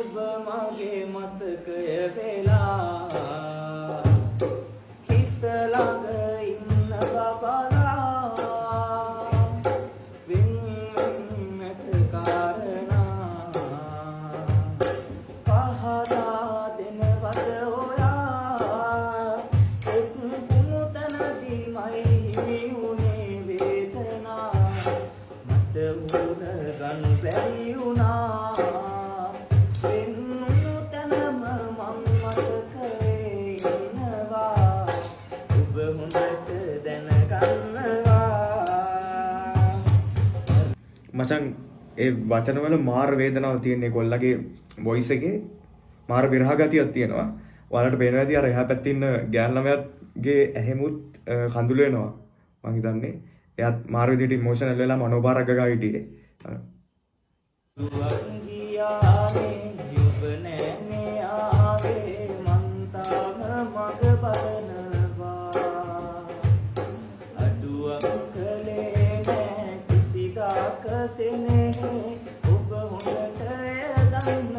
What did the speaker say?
ඔබ මගේ මතකය වෙලා හිත ළඟ ඉන්න බබලා වෙන් වෙන්නට කාරණා පහදා දෙනවද ඔයා එක් කුමුතනදී මයි හිමි වුණේ වේදනා මට උන ගන් බැරි වුණා වෙන්නු තනම මං මතකේ ඉන්නවා ඔබ හොඳට දැනගන්නවා මචං ඒ වචනවල මාර වේදනාවක් තියෙන කොල්ලගේ වොයිස් එකේ මාර විරහ ගතියක් තියෙනවා. ඔයාලට පේනවා ඇති අර එහා පැත්තේ ඉන්න ගෑන් ළමයාගේ ඇහෙමුත් කඳුළු වෙනවා. මං හිතන්නේ එයාත් මාර විදිහට ඉමෝෂනල් වෙලා මනෝභාරක ගා හිටියේ. ගියානේ යුබ නැනේ ආවේ මං තාම මග බලනවා අඩුවක් කලේ නෑ කිසිදාක සෙනෙහේ ඔබ හොඳට දන්න